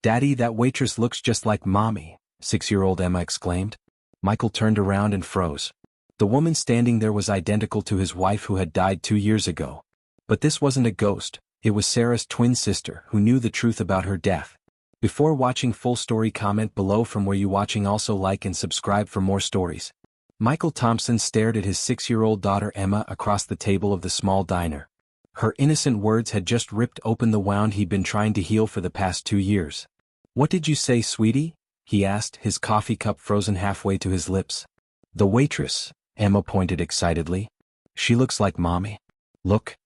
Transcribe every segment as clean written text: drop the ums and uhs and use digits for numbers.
"Daddy, that waitress looks just like Mommy," 6-year-old Emma exclaimed. Michael turned around and froze. The woman standing there was identical to his wife who had died 2 years ago. But this wasn't a ghost, it was Sarah's twin sister who knew the truth about her death. Before watching full story, comment below from where you watching. Also like and subscribe for more stories. Michael Thompson stared at his 6-year-old daughter Emma across the table of the small diner. Her innocent words had just ripped open the wound he'd been trying to heal for the past 2 years. "What did you say, sweetie?" he asked, his coffee cup frozen halfway to his lips. "The waitress," Emma pointed excitedly. "She looks like Mommy. Look."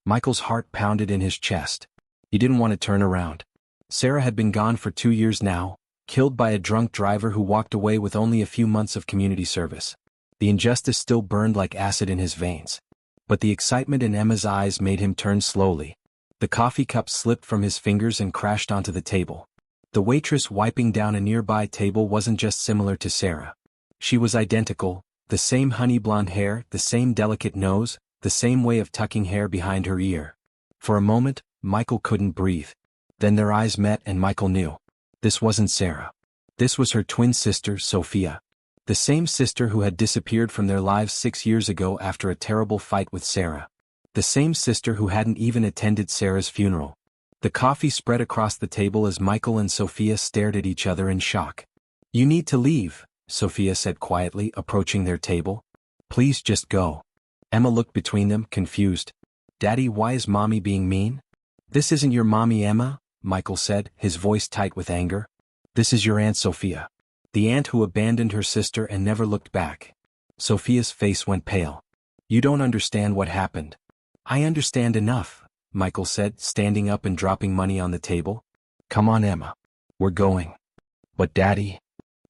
Michael's heart pounded in his chest. He didn't want to turn around. Sarah had been gone for 2 years now, killed by a drunk driver who walked away with only a few months of community service. The injustice still burned like acid in his veins. But the excitement in Emma's eyes made him turn slowly. The coffee cup slipped from his fingers and crashed onto the table. The waitress wiping down a nearby table wasn't just similar to Sarah. She was identical, the same honey blonde hair, the same delicate nose, the same way of tucking hair behind her ear. For a moment, Michael couldn't breathe. Then their eyes met and Michael knew. This wasn't Sarah. This was her twin sister, Sophia. The same sister who had disappeared from their lives 6 years ago after a terrible fight with Sarah. The same sister who hadn't even attended Sarah's funeral. The coffee spread across the table as Michael and Sophia stared at each other in shock. "You need to leave," Sophia said quietly, approaching their table. "Please just go." Emma looked between them, confused. "Daddy, why is Mommy being mean?" "This isn't your mommy, Emma," Michael said, his voice tight with anger. "This is your Aunt Sophia. The aunt who abandoned her sister and never looked back." Sophia's face went pale. "You don't understand what happened." "I understand enough," Michael said, standing up and dropping money on the table. "Come on, Emma. We're going." "But Daddy."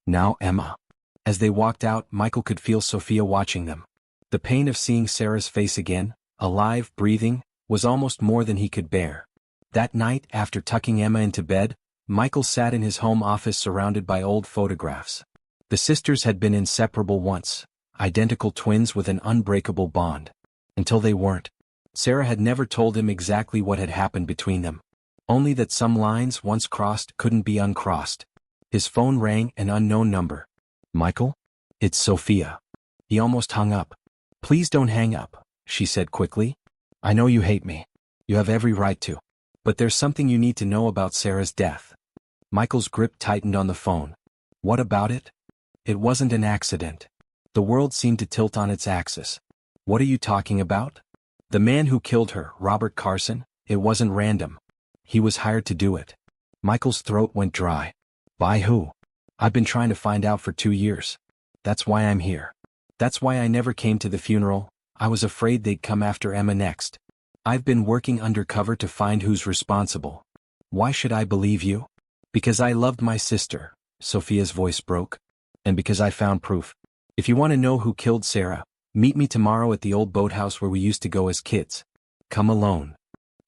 "Now, Emma." As they walked out, Michael could feel Sophia watching them. The pain of seeing Sarah's face again, alive, breathing, was almost more than he could bear. That night, after tucking Emma into bed, Michael sat in his home office surrounded by old photographs. The sisters had been inseparable once, identical twins with an unbreakable bond. Until they weren't. Sarah had never told him exactly what had happened between them. Only that some lines once crossed couldn't be uncrossed. His phone rang, an unknown number. "Michael? It's Sophia." He almost hung up. "Please don't hang up," she said quickly. "I know you hate me. You have every right to. But there's something you need to know about Sarah's death." Michael's grip tightened on the phone. "What about it?" "It wasn't an accident." The world seemed to tilt on its axis. "What are you talking about?" "The man who killed her, Robert Carson, it wasn't random. He was hired to do it." Michael's throat went dry. "By who?" "I've been trying to find out for 2 years. That's why I'm here. That's why I never came to the funeral. I was afraid they'd come after Emma next. I've been working undercover to find who's responsible." "Why should I believe you?" "Because I loved my sister," Sophia's voice broke. "And because I found proof. If you want to know who killed Sarah, meet me tomorrow at the old boathouse where we used to go as kids. Come alone."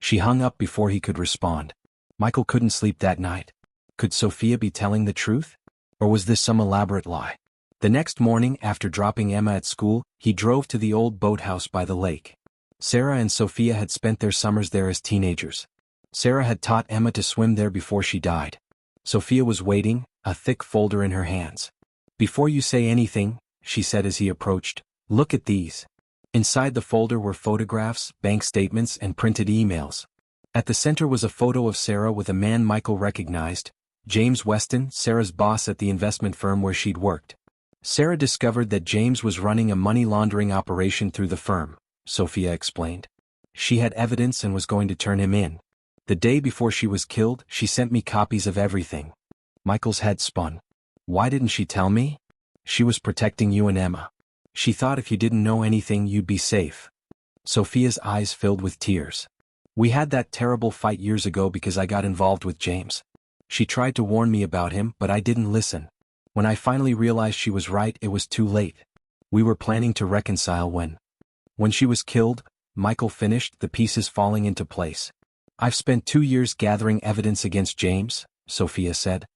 She hung up before he could respond. Michael couldn't sleep that night. Could Sophia be telling the truth? Or was this some elaborate lie? The next morning, after dropping Emma at school, he drove to the old boathouse by the lake. Sarah and Sophia had spent their summers there as teenagers. Sarah had taught Emma to swim there before she died. Sophia was waiting, a thick folder in her hands. "Before you say anything," she said as he approached, "look at these." Inside the folder were photographs, bank statements, and printed emails. At the center was a photo of Sarah with a man Michael recognized, James Weston, Sarah's boss at the investment firm where she'd worked. Sarah discovered that James was running a money laundering operation through the firm, Sophia explained. She had evidence and was going to turn him in. The day before she was killed, she sent me copies of everything. Michael's head spun. "Why didn't she tell me?" "She was protecting you and Emma. She thought if you didn't know anything you'd be safe." Sophia's eyes filled with tears. "We had that terrible fight years ago because I got involved with James. She tried to warn me about him, but I didn't listen. When I finally realized she was right, it was too late. We were planning to reconcile when she was killed," Michael finished, the pieces falling into place. "I've spent 2 years gathering evidence against James," Sophia said.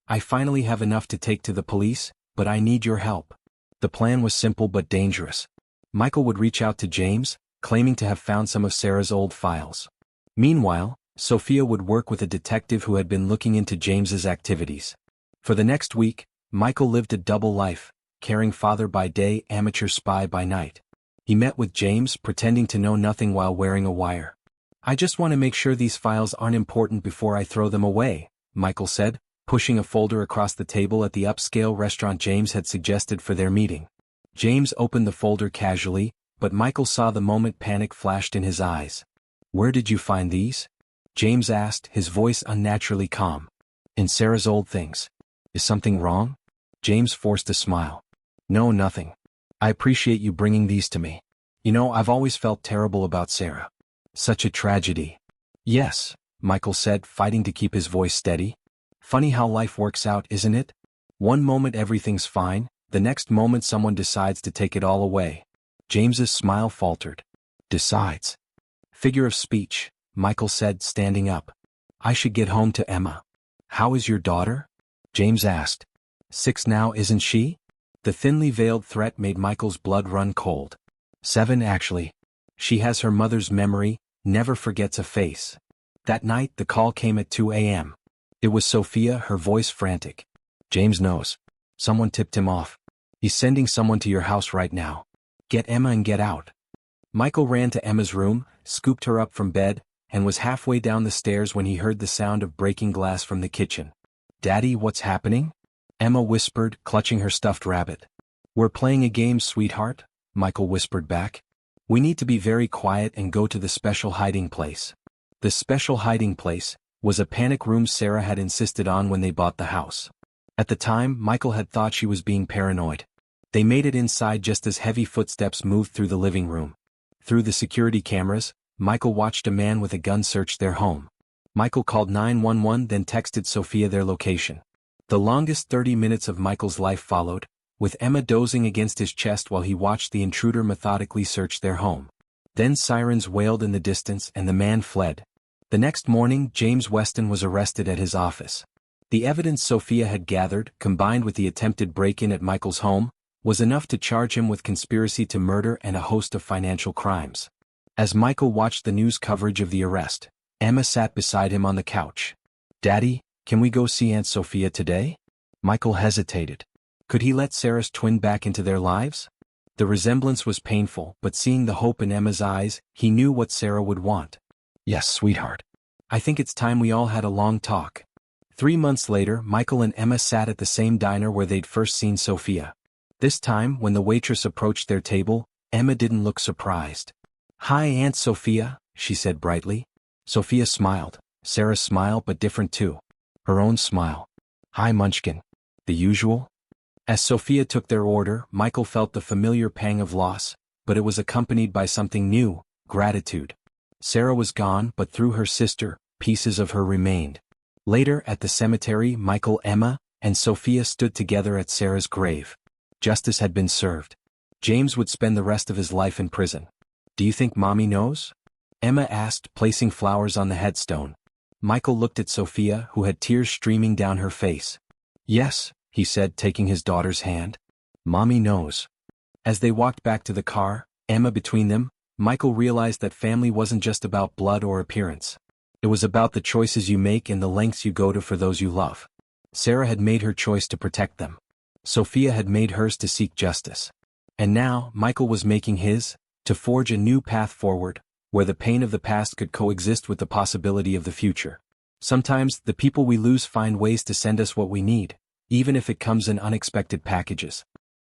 "I finally have enough to take to the police, but I need your help." The plan was simple but dangerous. Michael would reach out to James, claiming to have found some of Sarah's old files. Meanwhile, Sophia would work with a detective who had been looking into James's activities. For the next week, Michael lived a double life, caring father by day, amateur spy by night. He met with James, pretending to know nothing while wearing a wire. "I just want to make sure these files aren't important before I throw them away," Michael said, pushing a folder across the table at the upscale restaurant James had suggested for their meeting. James opened the folder casually, but Michael saw the moment panic flashed in his eyes. "Where did you find these?" James asked, his voice unnaturally calm. "In Sarah's old things. Is something wrong?" James forced a smile. "No, nothing. I appreciate you bringing these to me. You know, I've always felt terrible about Sarah. Such a tragedy." "Yes," Michael said, fighting to keep his voice steady. "Funny how life works out, isn't it? One moment everything's fine, the next moment someone decides to take it all away." James's smile faltered. "Decides." "Figure of speech," Michael said, standing up. "I should get home to Emma." "How is your daughter?" James asked. 6 now, isn't she?" The thinly veiled threat made Michael's blood run cold. 7 actually. She has her mother's memory, never forgets a face. That night the call came at 2 a.m. It was Sophia, her voice frantic. "James knows. Someone tipped him off. He's sending someone to your house right now. Get Emma and get out." Michael ran to Emma's room, scooped her up from bed, and was halfway down the stairs when he heard the sound of breaking glass from the kitchen. "Daddy, what's happening?" Emma whispered, clutching her stuffed rabbit. "We're playing a game, sweetheart," Michael whispered back. "We need to be very quiet and go to the special hiding place." The special hiding place was a panic room Sarah had insisted on when they bought the house. At the time, Michael had thought she was being paranoid. They made it inside just as heavy footsteps moved through the living room. Through the security cameras, Michael watched a man with a gun search their home. Michael called 911, then texted Sophia their location. The longest 30 minutes of Michael's life followed, with Emma dozing against his chest while he watched the intruder methodically search their home. Then sirens wailed in the distance and the man fled. The next morning, James Weston was arrested at his office. The evidence Sophia had gathered, combined with the attempted break-in at Michael's home, was enough to charge him with conspiracy to murder and a host of financial crimes. As Michael watched the news coverage of the arrest, Emma sat beside him on the couch. "Daddy, can we go see Aunt Sophia today?" Michael hesitated. Could he let Sarah's twin back into their lives? The resemblance was painful, but seeing the hope in Emma's eyes, he knew what Sarah would want. "Yes, sweetheart. I think it's time we all had a long talk." 3 months later, Michael and Emma sat at the same diner where they'd first seen Sophia. This time, when the waitress approached their table, Emma didn't look surprised. "Hi, Aunt Sophia," she said brightly. Sophia smiled, Sarah's smile but different too. Her own smile. "Hi, Munchkin." The usual? As Sophia took their order, Michael felt the familiar pang of loss, but it was accompanied by something new, gratitude. Sarah was gone, but through her sister, pieces of her remained. Later, at the cemetery, Michael, Emma, and Sophia stood together at Sarah's grave. Justice had been served. James would spend the rest of his life in prison. "Do you think Mommy knows?" Emma asked, placing flowers on the headstone. Michael looked at Sophia, who had tears streaming down her face. "Yes," he said, taking his daughter's hand. "Mommy knows." As they walked back to the car, Emma between them, Michael realized that family wasn't just about blood or appearance. It was about the choices you make and the lengths you go to for those you love. Sarah had made her choice to protect them. Sophia had made hers to seek justice. And now, Michael was making his, to forge a new path forward, where the pain of the past could coexist with the possibility of the future. Sometimes, the people we lose find ways to send us what we need, even if it comes in unexpected packages.